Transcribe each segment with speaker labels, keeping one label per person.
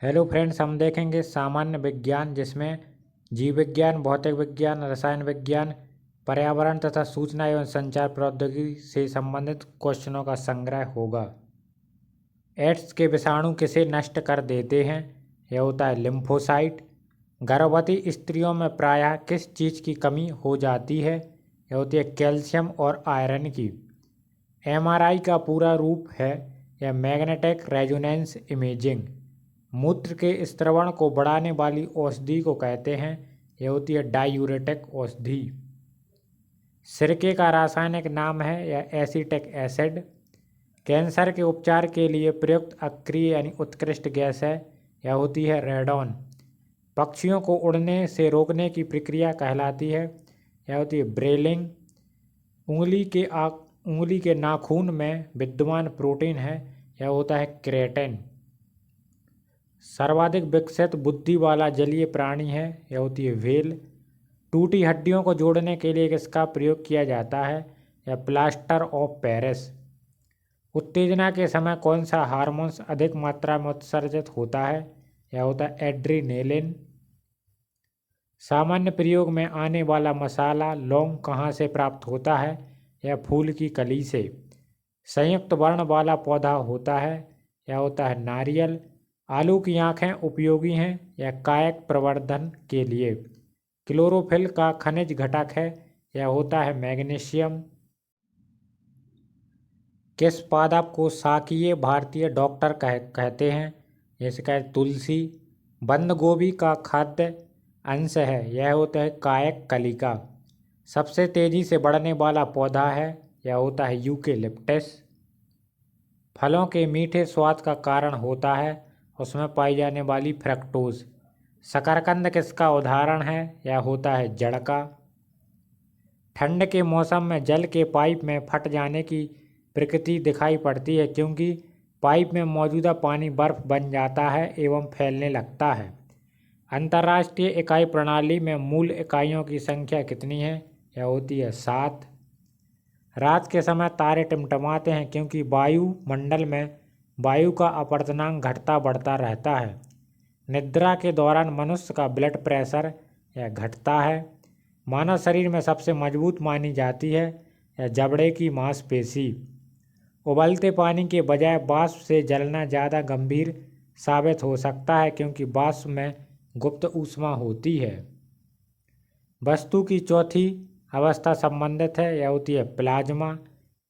Speaker 1: Hello friends, हम देखेंगे सामान्य विज्ञान जिसमें जीव विज्ञान, भौतिक विज्ञान, रसायन विज्ञान, पर्यावरण तथा सूचना एवं संचार प्रौद्योगिकी से संबंधित क्वेश्चनों का संग्रह होगा। एड्स के विषाणु किसे नष्ट कर देते हैं? यह होता है लिम्फोसाइट। गर्भवती स्त्रियों में प्रायः किस चीज़ की कमी हो जाती है? यह होती है कैल्शियम और आयरन की। एमआरआई का पूरा रूप है यह मैग्नेटिक रेजोनेंस इमेजिंग। मूत्र के स्त्रवण को बढ़ाने वाली औषधि को कहते हैं, यह होती है डायूरेटिक औषधि। सिरके का रासायनिक नाम है यह एसिटिक एसिड। कैंसर के उपचार के लिए प्रयुक्त अक्रिय यानी उत्कृष्ट गैस है, यह होती है रेडॉन। पक्षियों को उड़ने से रोकने की प्रक्रिया कहलाती है, यह होती है ब्रेलिंग। उंगली के नाखून में विद्यमान प्रोटीन है, यह होता है केराटिन। सर्वाधिक विकसित बुद्धि वाला जलीय प्राणी है, यह होती है व्हेल। टूटी हड्डियों को जोड़ने के लिए किसका प्रयोग किया जाता है? यह प्लास्टर ऑफ पेरिस। उत्तेजना के समय कौन सा हार्मोन्स अधिक मात्रा में उत्सर्जित होता है? यह होता है एड्रीनेलिन। सामान्य प्रयोग में आने वाला मसाला लौंग कहाँ से प्राप्त होता है? यह फूल की कली से। संयुक्त वर्ण वाला पौधा होता है, यह होता है नारियल। आलू की आँखें उपयोगी हैं यह कायक प्रवर्धन के लिए। क्लोरोफिल का खनिज घटक है, यह होता है मैग्नीशियम। किस पादप को शाकीय भारतीय डॉक्टर कहते हैं? जैसे कहे तुलसी। बंद गोभी का खाद्य अंश है, यह होता है कायक कलिका। सबसे तेजी से बढ़ने वाला पौधा है, यह होता है यूकेलिप्टस। फलों के मीठे स्वाद का कारण होता है उसमें पाई जाने वाली फ्रक्टोज। शकरकंद किसका उदाहरण है? यह होता है जड़का। ठंड के मौसम में जल के पाइप में फट जाने की प्रकृति दिखाई पड़ती है क्योंकि पाइप में मौजूदा पानी बर्फ बन जाता है एवं फैलने लगता है। अंतर्राष्ट्रीय इकाई प्रणाली में मूल इकाइयों की संख्या कितनी है? यह होती है 7। रात के समय तारे टिमटिमाते हैं क्योंकि वायुमंडल में वायु का अपवर्तनांक घटता बढ़ता रहता है। निद्रा के दौरान मनुष्य का ब्लड प्रेशर यह घटता है। मानव शरीर में सबसे मजबूत मानी जाती है यह जबड़े की मांसपेशी। उबलते पानी के बजाय वाष्प से जलना ज़्यादा गंभीर साबित हो सकता है क्योंकि वाष्प में गुप्त ऊष्मा होती है। वस्तु की चौथी अवस्था संबंधित है, यह होती है प्लाज्मा।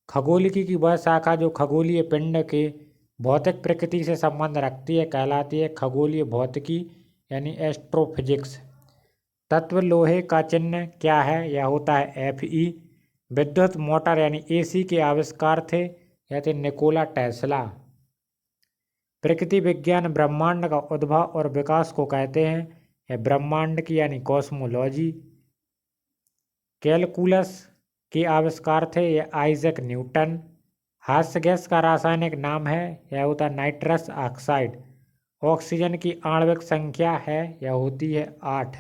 Speaker 1: खगोलिकी की वह शाखा जो खगोलीय पिंड के भौतिक प्रकृति से संबंध रखती है कहलाती है खगोलीय भौतिकी यानी एस्ट्रोफिजिक्स। तत्व लोहे का चिन्ह क्या है? यह होता है Fe। विद्युत मोटर यानी AC के आविष्कार थे, यह थे निकोला टेस्ला। प्रकृति विज्ञान ब्रह्मांड का उद्भव और विकास को कहते हैं, यह ब्रह्मांड की यानी कॉस्मोलॉजी। कैलकुलस के आविष्कार थे यह आइजैक न्यूटन। हास्य गैस का रासायनिक नाम है, यह होता है नाइट्रस ऑक्साइड। ऑक्सीजन की आणविक संख्या है, यह होती है 8।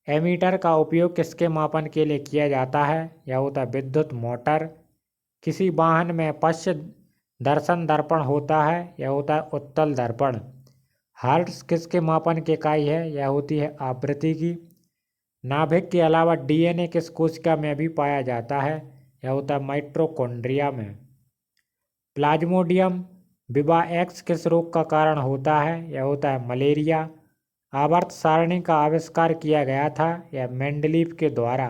Speaker 1: एमीटर का उपयोग किसके मापन के लिए किया जाता है? यह होता है विद्युत मोटर। किसी वाहन में पश्च दर्शन दर्पण होता है, यह होता है उत्तल दर्पण। हर्ट्ज किसके मापन की इकाई है? यह होती है आवृत्ति की। नाभिक के अलावा DNA किस कोशिका में भी पाया जाता है? यह होता है माइटोकॉन्ड्रिया में। प्लाज्मोडियम विवा एक्स किस रोग का कारण होता है? यह होता है मलेरिया। आवर्त सारणी का आविष्कार किया गया था, यह मेंडलीव के द्वारा।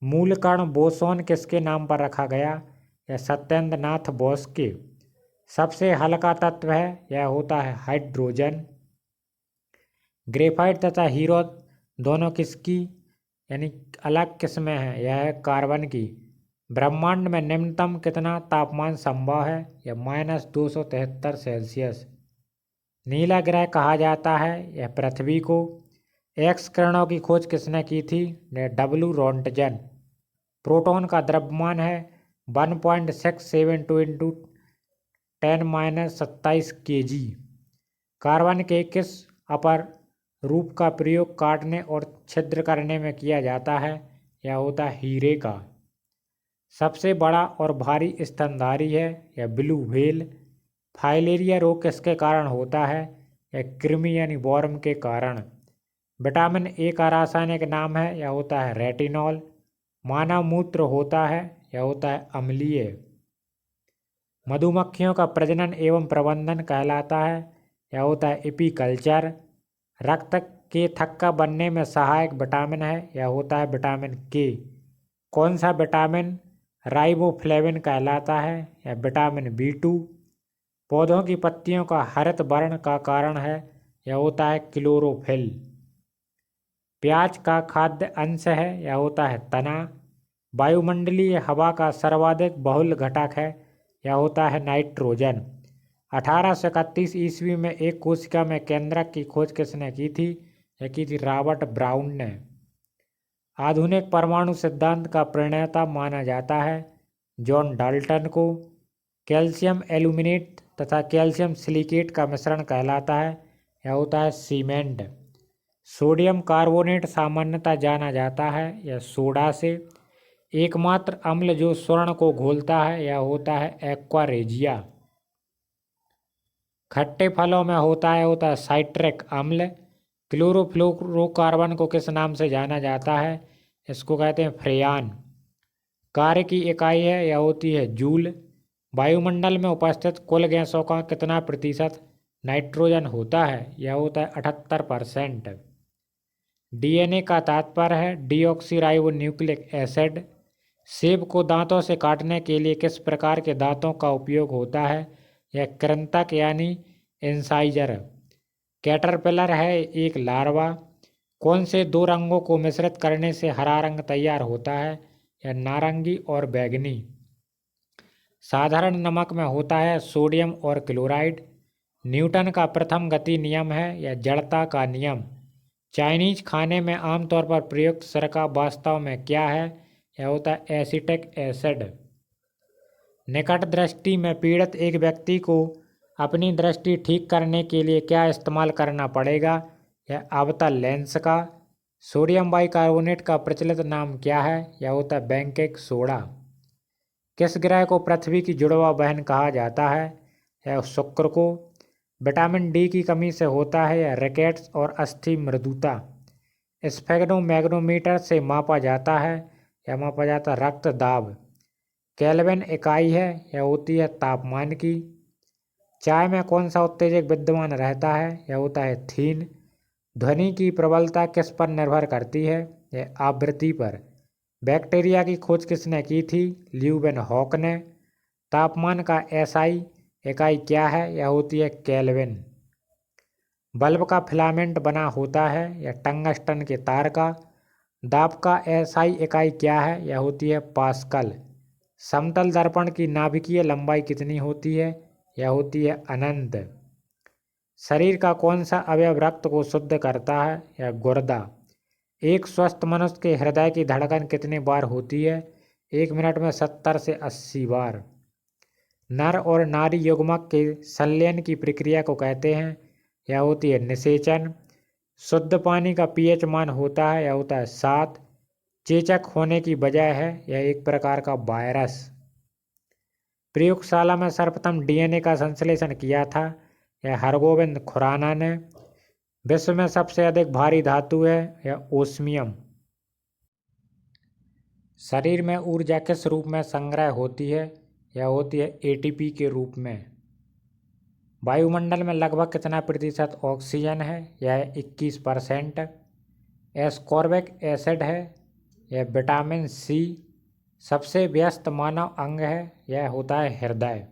Speaker 1: मूल कण बोसोन किसके नाम पर रखा गया? यह सत्येंद्र नाथ बोस के। सबसे हल्का तत्व है, यह होता है हाइड्रोजन। ग्रेफाइट तथा हीरो दोनों किसकी यानी अलग किस्में हैं? यह है कार्बन की। ब्रह्मांड में निम्नतम कितना तापमान संभव है? यह -273 सेल्सियस। नीला ग्रह कहा जाता है यह पृथ्वी को। एक्स किरणों की खोज किसने की थी? W Roentgen. प्रोटॉन का द्रव्यमान है 1.672 इंटू 10-27 kg। कार्बन के किस अपर रूप का प्रयोग काटने और छिद्र करने में किया जाता है? यह होता है हीरे का। सबसे बड़ा और भारी स्तनधारी है यह ब्लू व्हेल। फाइलेरिया रोग किसके कारण होता है? यह कृमि यानी वर्म के कारण। विटामिन ए का रासायनिक नाम है, यह होता है रेटिनॉल। मानव मूत्र होता है, यह होता है अम्लीय। मधुमक्खियों का प्रजनन एवं प्रबंधन कहलाता है, यह होता है एपीकल्चर। रक्त के थक्का बनने में सहायक विटामिन है, यह होता है विटामिन के। कौन सा विटामिन राइबोफ्लेविन कहलाता है? यह विटामिन बी2। पौधों की पत्तियों का हरित वर्ण का कारण है, यह होता है क्लोरोफिल। प्याज का खाद्य अंश है, यह होता है तना। वायुमंडलीय हवा का सर्वाधिक बहुल घटक है, यह होता है नाइट्रोजन। 1831 ईस्वी में एक कोशिका में केंद्रक की खोज किसने की थी? यह की थी रॉबर्ट ब्राउन ने। आधुनिक परमाणु सिद्धांत का प्रणेता माना जाता है जॉन डाल्टन को। कैल्शियम एल्यूमिनेट तथा कैल्शियम सिलिकेट का मिश्रण कहलाता है, यह होता है सीमेंट। सोडियम कार्बोनेट सामान्यतः जाना जाता है यह सोडा से। एकमात्र अम्ल जो स्वर्ण को घोलता है, यह होता है एक्वा रेजिया। खट्टे फलों में होता है साइट्रिक अम्ल। क्लोरोफ्लोरोकार्बन को किस नाम से जाना जाता है? इसको कहते हैं फ्रेयान। कार्य की इकाई है, यह होती है जूल। वायुमंडल में उपस्थित कुल गैसों का कितना प्रतिशत नाइट्रोजन होता है? यह होता है 78%। डीएनए का तात्पर्य है डीऑक्सीराइबो न्यूक्लिक एसिड। सेब को दांतों से काटने के लिए किस प्रकार के दांतों का उपयोग होता है? यह कृंतक यानी इंसाइजर। कैटरपिलर है एक लार्वा। कौन से दो रंगों को मिश्रित करने से हरा रंग तैयार होता है? यह नारंगी और बैंगनी। साधारण नमक में होता है सोडियम और क्लोराइड। न्यूटन का प्रथम गति नियम है यह जड़ता का नियम। चाइनीज खाने में आमतौर पर प्रयुक्त सिरका वास्तव में क्या है? यह होता है एसिटिक एसिड। निकट दृष्टि में पीड़ित एक व्यक्ति को अपनी दृष्टि ठीक करने के लिए क्या इस्तेमाल करना पड़ेगा? यह अवतल लेंस का। सोडियम बाइकार्बोनेट का प्रचलित नाम क्या है? यह होता है बैंकिक सोडा। किस ग्रह को पृथ्वी की जुड़वा बहन कहा जाता है? यह शुक्र को। विटामिन डी की कमी से होता है यह रिकेट्स और अस्थि मृदुता। स्फेग्नोमैग्नोमीटर से मापा जाता है, यह मापा जाता है रक्त दाब। केल्विन इकाई है, यह होती है तापमान की। चाय में कौन सा उत्तेजक विद्यमान रहता है? यह होता है थीन। ध्वनि की प्रबलता किस पर निर्भर करती है? यह आवृत्ति पर। बैक्टीरिया की खोज किसने की थी? ल्यूवेनहॉक ने। तापमान का एसआई इकाई क्या है? यह होती है केल्विन। बल्ब का फिलामेंट बना होता है यह टंगस्टन के तार का। दाब का एसआई इकाई क्या है? यह होती है पास्कल। समतल दर्पण की नाभिकीय लंबाई कितनी होती है? यह होती है अनंत। शरीर का कौन सा अवयव रक्त को शुद्ध करता है? यह गुर्दा। एक स्वस्थ मनुष्य के हृदय की धड़कन कितनी बार होती है? 1 मिनट में 70 से 80 बार। नर और नारी युग्मक के संलयन की प्रक्रिया को कहते हैं, यह होती है निषेचन। शुद्ध पानी का पीएच मान होता है, यह होता है 7। चेचक होने की वजह है यह एक प्रकार का वायरस। प्रयोगशाला में सर्वप्रथम डीएनए का संश्लेषण किया था यह हरगोविंद खुराना ने। विश्व में सबसे अधिक भारी धातु है यह ओस्मियम। शरीर में ऊर्जा किस रूप में संग्रह होती है? यह होती है एटीपी के रूप में। वायुमंडल में लगभग कितना प्रतिशत ऑक्सीजन है? यह 21%। एस्कॉर्बिक एसिड है यह विटामिन सी। सबसे व्यस्त मानव अंग है यह होता है हृदय।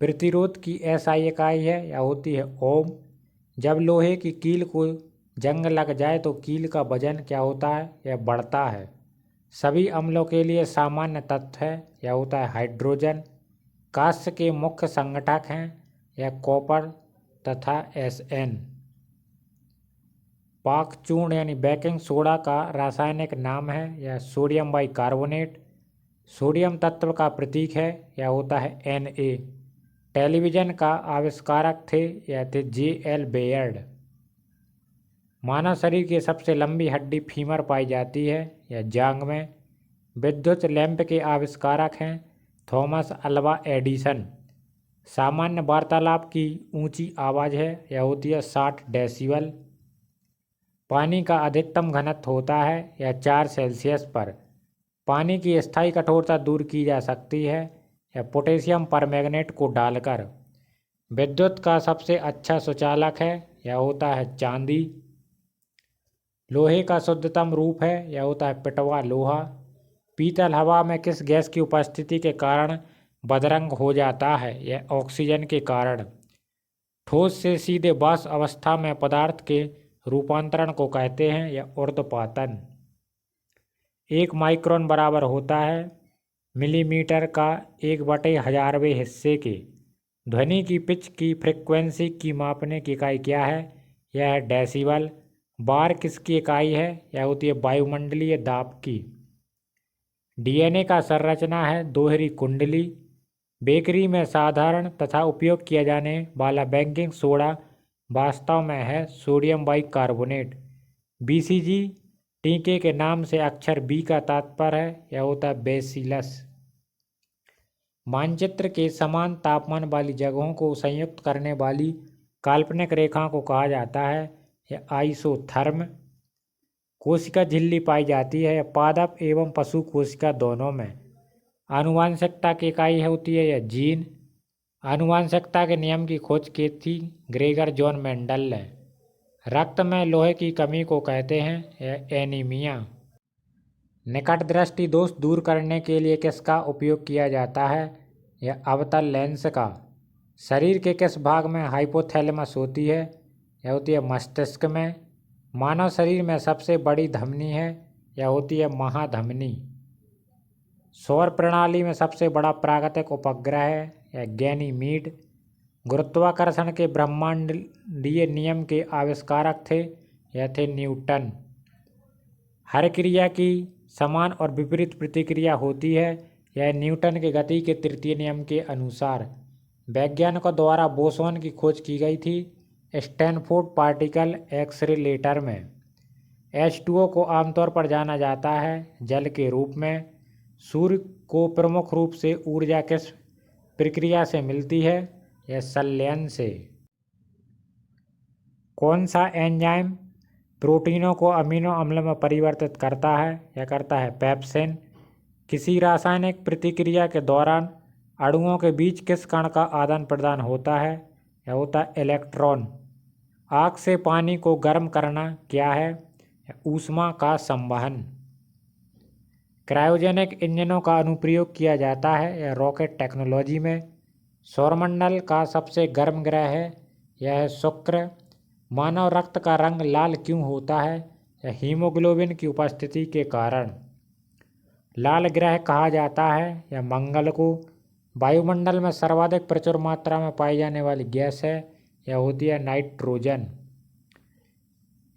Speaker 1: प्रतिरोध की एसआई इकाई है यह होती है ओम। जब लोहे की कील को जंग लग जाए तो कील का वजन क्या होता है? यह बढ़ता है। सभी अम्लों के लिए सामान्य तत्व है यह होता है हाइड्रोजन। कांस्य के मुख्य संगठक हैं यह कॉपर तथा एसएन। पाक चूर्ण यानी बेकिंग सोडा का रासायनिक नाम है यह सोडियम बाइकार्बोनेट। सोडियम तत्व का प्रतीक है यह होता है Na। टेलीविजन का आविष्कारक थे यह थे J.L. बेयर्ड। मानव शरीर की सबसे लंबी हड्डी फीमर पाई जाती है यह जांघ में। विद्युत लैंप के आविष्कारक हैं थॉमस अल्वा एडिसन। सामान्य वार्तालाप की ऊंची आवाज़ है, यह होती है 60 डेसिबल। पानी का अधिकतम घनत्व होता है या 4 सेल्सियस पर। पानी की स्थायी कठोरता दूर की जा सकती है या पोटेशियम परमैंगनेट को डालकर। विद्युत का सबसे अच्छा सुचालक है, यह होता है चांदी। लोहे का शुद्धतम रूप है, यह होता है पिटवा लोहा। पीतल हवा में किस गैस की उपस्थिति के कारण बदरंग हो जाता है, यह ऑक्सीजन के कारण। ठोस से सीधे वाष्प अवस्था में पदार्थ के रूपांतरण को कहते हैं या ऊर्ध्वपातन। 1 माइक्रोन बराबर होता है मिलीमीटर का 1/1000वें हिस्से के। ध्वनि की पिच की फ्रीक्वेंसी की मापने की इकाई क्या है, यह है डेसिबल। बार किसकी इकाई है, यह होती है वायुमंडलीय दाब की। डीएनए का संरचना है दोहरी कुंडली। बेकरी में साधारण तथा उपयोग किया जाने वाला बेकिंग सोडा वास्तव में है सोडियम बाइकार्बोनेट। बीसीजी टीके के नाम से अक्षर बी का तात्पर्य है, यह होता है बेसिलस। मानचित्र के समान तापमान वाली जगहों को संयुक्त करने वाली काल्पनिक रेखा को कहा जाता है यह आइसोथर्म। कोशिका झिल्ली पाई जाती है पादप एवं पशु कोशिका दोनों में। आनुवांशिकता की इकाई होती है यह जीन। आनुवांशिकता के नियम की खोज की थी ग्रेगर जॉन मेंडल ने। रक्त में लोहे की कमी को कहते हैं यह एनीमिया। निकट दृष्टि दोष दूर करने के लिए किसका उपयोग किया जाता है, यह अवतल लेंस का। शरीर के किस भाग में हाइपोथैलेमस होती है, यह होती है मस्तिष्क में। मानव शरीर में सबसे बड़ी धमनी है, यह होती है महाधमनी। सौर प्रणाली में सबसे बड़ा प्राकृतिक उपग्रह है यह गैनीमीड। गुरुत्वाकर्षण के ब्रह्मांडीय नियम के आविष्कारक थे, यह थे न्यूटन। हर क्रिया की समान और विपरीत प्रतिक्रिया होती है, यह न्यूटन के गति के तृतीय नियम के अनुसार। वैज्ञानिकों द्वारा बोसोन की खोज की गई थी स्टैनफोर्ड पार्टिकल एक्सरेलेटर में। H2O को आमतौर पर जाना जाता है जल के रूप में। सूर्य को प्रमुख रूप से ऊर्जा किस प्रक्रिया से मिलती है, यह संलयन से। कौन सा एंजाइम प्रोटीनों को अमीनो अम्ल में परिवर्तित करता है, यह करता है पेप्सिन। किसी रासायनिक प्रतिक्रिया के दौरान अणुओं के बीच किस कण का आदान प्रदान होता है, यह होता है इलेक्ट्रॉन। आग से पानी को गर्म करना क्या है, ऊष्मा का संवहन। क्रायोजेनिक इंजनों का अनुप्रयोग किया जाता है यह रॉकेट टेक्नोलॉजी में। सौरमंडल का सबसे गर्म ग्रह है यह है शुक्र। मानव रक्त का रंग लाल क्यों होता है, यह हीमोग्लोबिन की उपस्थिति के कारण। लाल ग्रह कहा जाता है यह मंगल को। वायुमंडल में सर्वाधिक प्रचुर मात्रा में पाई जाने वाली गैस है, यह होती है नाइट्रोजन।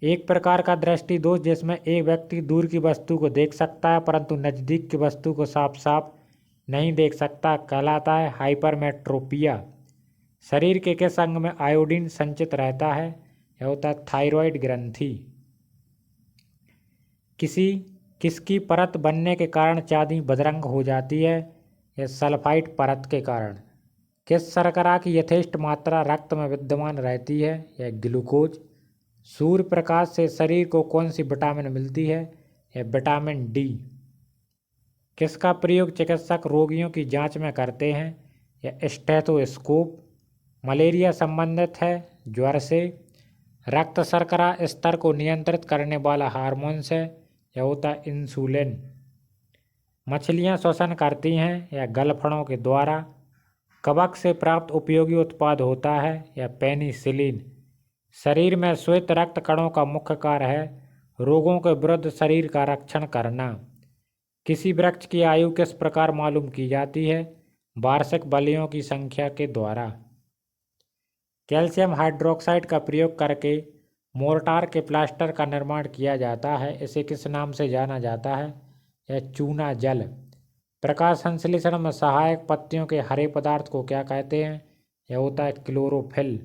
Speaker 1: एक प्रकार का दृष्टि दोष जिसमें एक व्यक्ति दूर की वस्तु को देख सकता है परंतु नज़दीक की वस्तु को साफ साफ नहीं देख सकता कहलाता है हाइपरमेट्रोपिया। शरीर के किस अंग में आयोडीन संचित रहता है, यह होता है थायराइड ग्रंथि। किसकी परत बनने के कारण चांदी बदरंग हो जाती है, यह सल्फाइड परत के कारण। किस शर्करा की यथेष्ट मात्रा रक्त में विद्यमान रहती है, यह ग्लूकोज। सूर्य प्रकाश से शरीर को कौन सी विटामिन मिलती है, यह विटामिन डी। किसका प्रयोग चिकित्सक रोगियों की जांच में करते हैं, यह स्टेथोस्कोप। मलेरिया संबंधित है ज्वर से। रक्त शर्करा स्तर को नियंत्रित करने वाला हार्मोन्स है, यह होता है इंसुलिन। मछलियां श्वसन करती हैं या गलफड़ों के द्वारा। कवक से प्राप्त उपयोगी उत्पाद होता है या पेनिसिलिन। शरीर में श्वेत रक्त कणों का मुख्य कार्य है रोगों के विरुद्ध शरीर का रक्षण करना। किसी वृक्ष की आयु किस प्रकार मालूम की जाती है, वार्षिक बलियों की संख्या के द्वारा। कैल्शियम हाइड्रोक्साइड का प्रयोग करके मोर्टार के प्लास्टर का निर्माण किया जाता है, इसे किस नाम से जाना जाता है, यह चूना जल। प्रकाश संश्लेषण में सहायक पत्तियों के हरे पदार्थ को क्या कहते हैं, यह होता है क्लोरोफिल।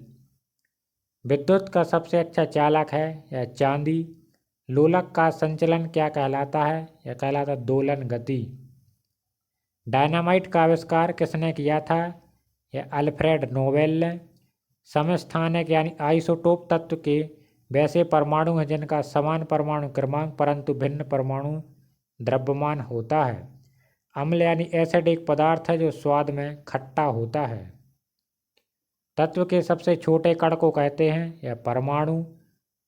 Speaker 1: विद्युत का सबसे अच्छा चालक है यह चांदी। लोलक का संचलन क्या कहलाता है, यह कहलाता है दोलन गति। डायनामाइट का आविष्कार किसने किया था, यह अल्फ्रेड नोबेल ने। समस्थानिक यानी आइसोटोप तत्व के वैसे परमाणु हैं जिनका समान परमाणु क्रमांक परंतु भिन्न परमाणु द्रव्यमान होता है। अम्ल यानी एसिड एक पदार्थ है जो स्वाद में खट्टा होता है। तत्व के सबसे छोटे कण को कहते हैं यह परमाणु।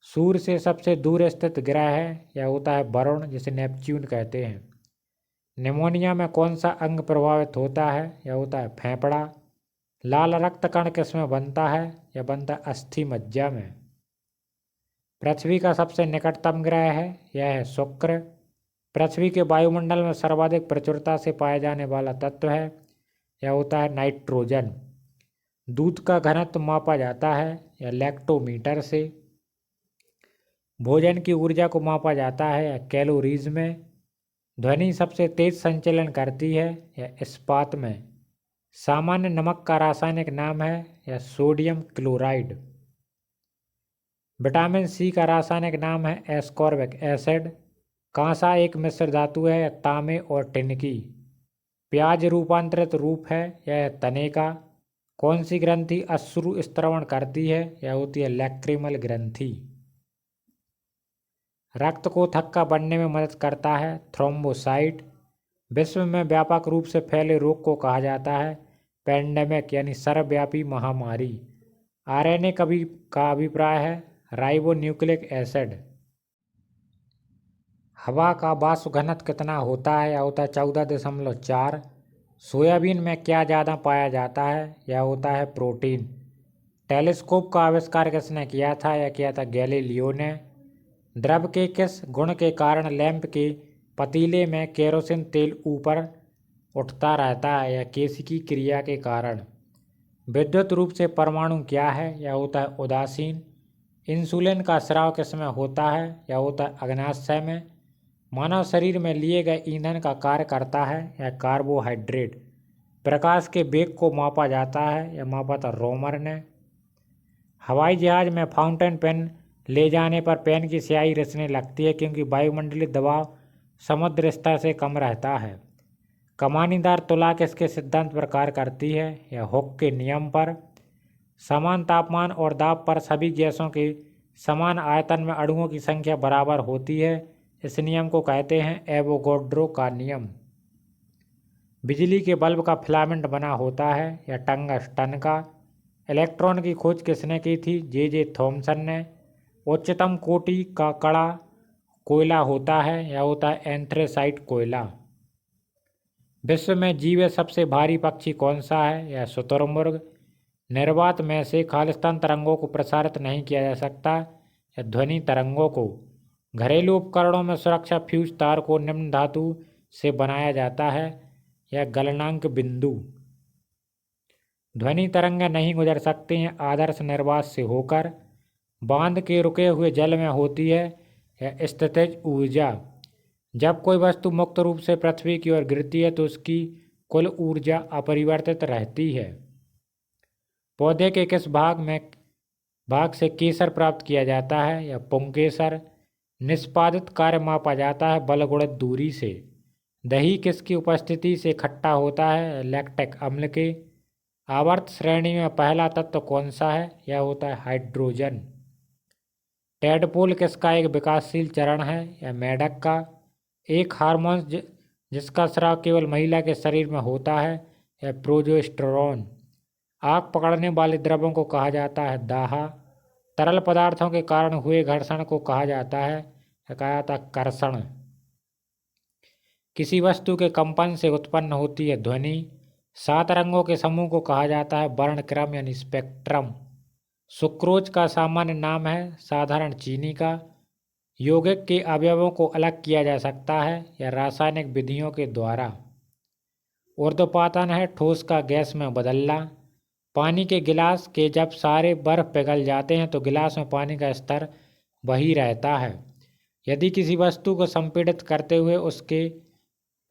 Speaker 1: सूर्य से सबसे दूर स्थित ग्रह है यह होता है वरुण, जिसे नेपच्यून कहते हैं। निमोनिया में कौन सा अंग प्रभावित होता है यह होता है फेफड़ा। लाल रक्त कण किसमें बनता है यह बनता है अस्थि मज्जा में। पृथ्वी का सबसे निकटतम ग्रह है यह है शुक्र। पृथ्वी के वायुमंडल में सर्वाधिक प्रचुरता से पाया जाने वाला तत्व है यह होता है नाइट्रोजन। दूध का घनत्व मापा जाता है यह लैक्टोमीटर से। भोजन की ऊर्जा को मापा जाता है यह कैलोरीज में। ध्वनि सबसे तेज संचलन करती है यह इस्पात में। सामान्य नमक का रासायनिक नाम है यह सोडियम क्लोराइड। विटामिन सी का रासायनिक नाम है एस्कॉर्बिक एसिड। कांसा एक मिश्र धातु है यह तांबे और टिन की। प्याज रूपांतरित रूप है यह तने का। कौन सी ग्रंथि अश्रु स्त्रवण करती है यह होती है लैक्रिमल ग्रंथि। रक्त को थक्का बनने में मदद करता है थ्रोम्बोसाइट। विश्व में व्यापक रूप से फैले रोग को कहा जाता है पेंडेमिक यानी सर्वव्यापी महामारी। आरएनए कभी का अभिप्राय है राइबोन्यूक्लिक एसिड। हवा का वाष्प घनत्व कितना होता है यह होता है 14.4। सोयाबीन में क्या ज़्यादा पाया जाता है यह होता है प्रोटीन। टेलीस्कोप का आविष्कार किसने किया था यह किया था गैलीलियो ने। द्रव के किस गुण के कारण लैंप के पतीले में केरोसिन तेल ऊपर उठता रहता है यह केशिकी क्रिया के कारण। विद्युत रूप से परमाणु क्या है यह होता है उदासीन। इंसुलिन का स्राव किसमें होता है यह होता है अग्नाशय में। मानव शरीर में लिए गए ईंधन का कार्य करता है यह कार्बोहाइड्रेट। प्रकाश के वेग को मापा जाता है यह मापा था रोमर ने। हवाई जहाज में फाउंटेन पेन ले जाने पर पेन की स्याही रिसने लगती है क्योंकि वायुमंडलीय दबाव समुद्र स्तर से कम रहता है। कमानीदार तुला किसके सिद्धांत पर कार्य करती है यह हुक के नियम पर। समान तापमान और दाब पर सभी गैसों के समान आयतन में अणुओं की संख्या बराबर होती है। इस नियम को कहते हैं एवोगैड्रो का नियम। बिजली के बल्ब का फिलामेंट बना होता है यह टंगस्टन का। इलेक्ट्रॉन की खोज किसने की थी जे थॉमसन ने। उच्चतम कोटि का कड़ा कोयला होता है यह होता है एंथ्रेसाइट कोयला। विश्व में जीव सबसे भारी पक्षी कौन सा है यह शुतुरमुर्ग। निर्वात में से खालिस्तान तरंगों को प्रसारित नहीं किया जा सकता या ध्वनि तरंगों को। घरेलू उपकरणों में सुरक्षा फ्यूज तार को निम्न धातु से बनाया जाता है यह गलनांक बिंदु। ध्वनि तरंगें नहीं गुजर सकती हैं आदर्श निर्वात से होकर। बांध के रुके हुए जल में होती है यह स्थितिज ऊर्जा। जब कोई वस्तु मुक्त रूप से पृथ्वी की ओर गिरती है तो उसकी कुल ऊर्जा अपरिवर्तित रहती है। पौधे के किस भाग से केसर प्राप्त किया जाता है या पुंकेसर। निष्पादित कार्य मापा जाता है बल गुणित दूरी से। दही किसकी उपस्थिति से खट्टा होता है लैक्टिक अम्ल के। आवर्त श्रेणी में पहला तत्व कौन सा है यह होता है हाइड्रोजन। टेडपोल किसका एक विकासशील चरण है या मेढक का। एक हार्मोन जिसका स्राव केवल महिला के शरीर में होता है यह प्रोजेस्टेरोन। आग पकड़ने वाले द्रव्यों को कहा जाता है दाहा। तरल पदार्थों के कारण हुए घर्षण को कहा जाता है कर्षण। किसी वस्तु के कंपन से उत्पन्न होती है ध्वनि। 7 रंगों के समूह को कहा जाता है वर्णक्रम यानी स्पेक्ट्रम। सुक्रोज का सामान्य नाम है साधारण चीनी का। यौगिक के अवयवों को अलग किया जा सकता है या रासायनिक विधियों के द्वारा। ऊर्ध्वपातन है ठोस का गैस में बदलना। पानी के गिलास के जब सारे बर्फ पिघल जाते हैं तो गिलास में पानी का स्तर वही रहता है। यदि किसी वस्तु को संपीड़ित करते हुए उसके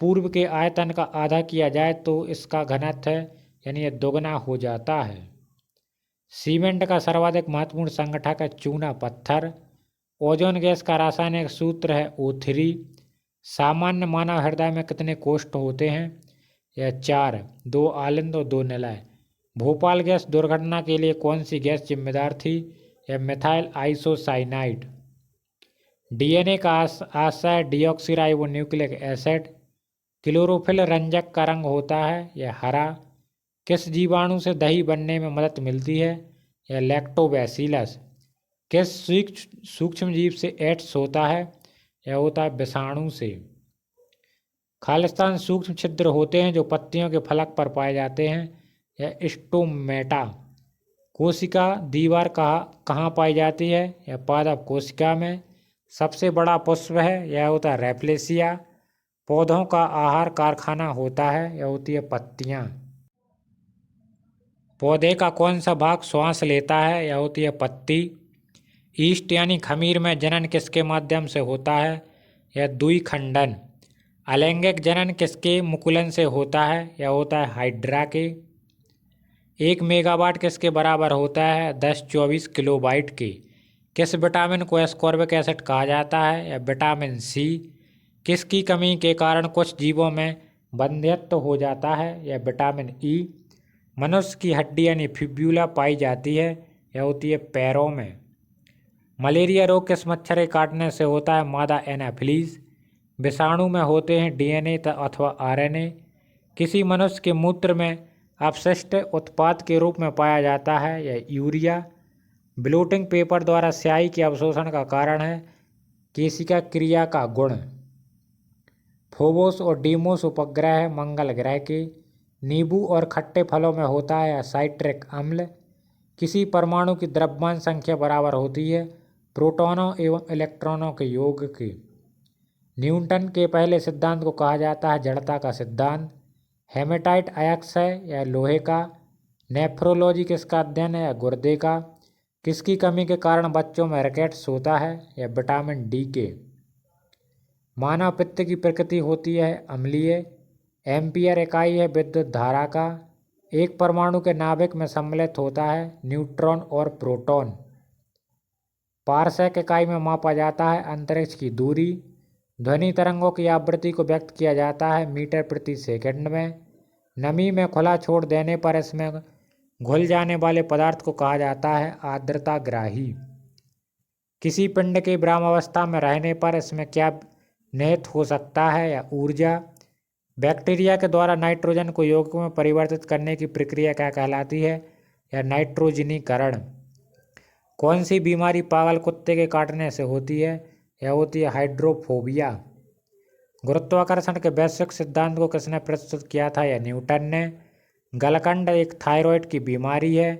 Speaker 1: पूर्व के आयतन का आधा किया जाए तो इसका घनत्व यानी यह दोगुना हो जाता है। सीमेंट का सर्वाधिक महत्वपूर्ण संगठक है चूना पत्थर। ओजोन गैस का रासायनिक सूत्र है O3। सामान्य मानव हृदय में कितने कोष्ठ होते हैं यह 4, 2 आलिंद और 2 निलय। भोपाल गैस दुर्घटना के लिए कौन सी गैस जिम्मेदार थी? यह मिथाइल आइसोसाइनाइड। डीएनए का आशय डीऑक्सीराइबो न्यूक्लिक एसिड। क्लोरोफिल रंजक का रंग होता है, यह हरा। किस जीवाणु से दही बनने में मदद मिलती है? यह लैक्टोबैसिलस। किस सूक्ष्म जीव से एड्स होता है? यह होता है विषाणु से। खालिस्तान सूक्ष्म छिद्र होते हैं जो पत्तियों के फलक पर पाए जाते हैं, यह स्टोमेटा। कोशिका दीवार कहाँ पाई जाती है? यह पादप कोशिका में। सबसे बड़ा पुष्प है, यह होता है रैप्लेसिया। पौधों का आहार कारखाना होता है, यह होती है पत्तियां। पौधे का कौन सा भाग श्वास लेता है? यह होती है पत्ती। ईस्ट यानी खमीर में जनन किसके माध्यम से होता है? यह द्विखंडन। अलैंगिक जनन किसके मुकुलन से होता है? यह होता है हाइड्रा के। 1 मेगावाट किसके बराबर होता है? 1024 किलोबाइट के। किस विटामिन को एस्कॉर्बिक एसिड कहा जाता है? यह विटामिन सी। किसकी कमी के कारण कुछ जीवों में वंध्यत्व हो जाता है? यह विटामिन ई। मनुष्य की हड्डी यानी फिब्यूला पाई जाती है, यह होती है पैरों में। मलेरिया रोग किस मच्छर के काटने से होता है? मादा एनाफिलीज। विषाणु में होते हैं डीएनए अथवा आरएनए। किसी मनुष्य के मूत्र में अपशिष्ट उत्पाद के रूप में पाया जाता है, यह यूरिया। ब्लोटिंग पेपर द्वारा स्याही के अवशोषण का कारण है, केशिका क्रिया का गुण। फोबोस और डीमोस उपग्रह है मंगल ग्रह के। नींबू और खट्टे फलों में होता है साइट्रिक अम्ल। किसी परमाणु की द्रव्यमान संख्या बराबर होती है प्रोटॉनों एवं इलेक्ट्रॉनों के योग के। न्यूटन के पहले सिद्धांत को कहा जाता है जड़ता का सिद्धांत। हेमेटाइट अयस्क या लोहे का। नेफ्रोलॉजी किसका अध्ययन है? या गुर्दे का। किसकी कमी के कारण बच्चों में रिकेट्स होता है? या विटामिन डी के। मानव पित्त की प्रकृति होती है अम्लीय। एम्पियर इकाई है विद्युत धारा का। एक परमाणु के नाभिक में सम्मिलित होता है न्यूट्रॉन और प्रोटॉन। पारसेक इकाई में मापा जाता है अंतरिक्ष की दूरी। ध्वनि तरंगों की आवृत्ति को व्यक्त किया जाता है मीटर प्रति सेकंड में। नमी में खुला छोड़ देने पर इसमें घुल जाने वाले पदार्थ को कहा जाता है आर्द्रताग्राही। किसी पिंड के ब्रह्मावस्था में रहने पर इसमें क्या निहित हो सकता है? या ऊर्जा। बैक्टीरिया के द्वारा नाइट्रोजन को यौगिक में परिवर्तित करने की प्रक्रिया क्या कहलाती है? या नाइट्रोजनीकरण। कौन सी बीमारी पागल कुत्ते के काटने से होती है? यह होती है हाइड्रोफोबिया। गुरुत्वाकर्षण के वैश्विक सिद्धांत को किसने प्रस्तुत किया था? या न्यूटन ने। गलकंड एक थायराइड की बीमारी है।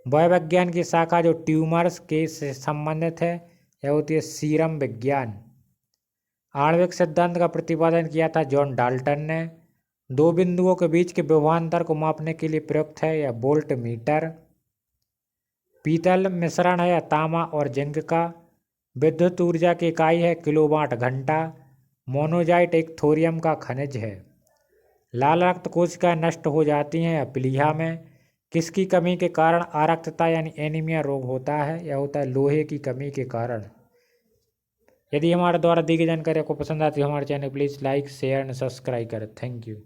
Speaker 1: वायुविज्ञान की शाखा जो ट्यूमर्स के से संबंधित है, यह होती है सीरम विज्ञान। आणविक सिद्धांत का प्रतिपादन किया था जॉन डाल्टन ने। 2 बिंदुओं के बीच के विभवांतर को मापने के लिए प्रयुक्त है यह वोल्ट मीटर। पीतल मिश्रण है या तांबा और जिंक का। विद्युत ऊर्जा की इकाई है किलोवाट घंटा। मोनोजाइट एक थोरियम का खनिज है। लाल रक्त कोशिकाएं नष्ट हो जाती हैं या प्लीहा में। किसकी कमी के कारण आरक्तता यानी एनीमिया रोग होता है? यह होता है लोहे की कमी के कारण। यदि हमारे द्वारा दी गई जानकारी आपको पसंद आती है हमारे channel please like share and subscribe करें। Thank you.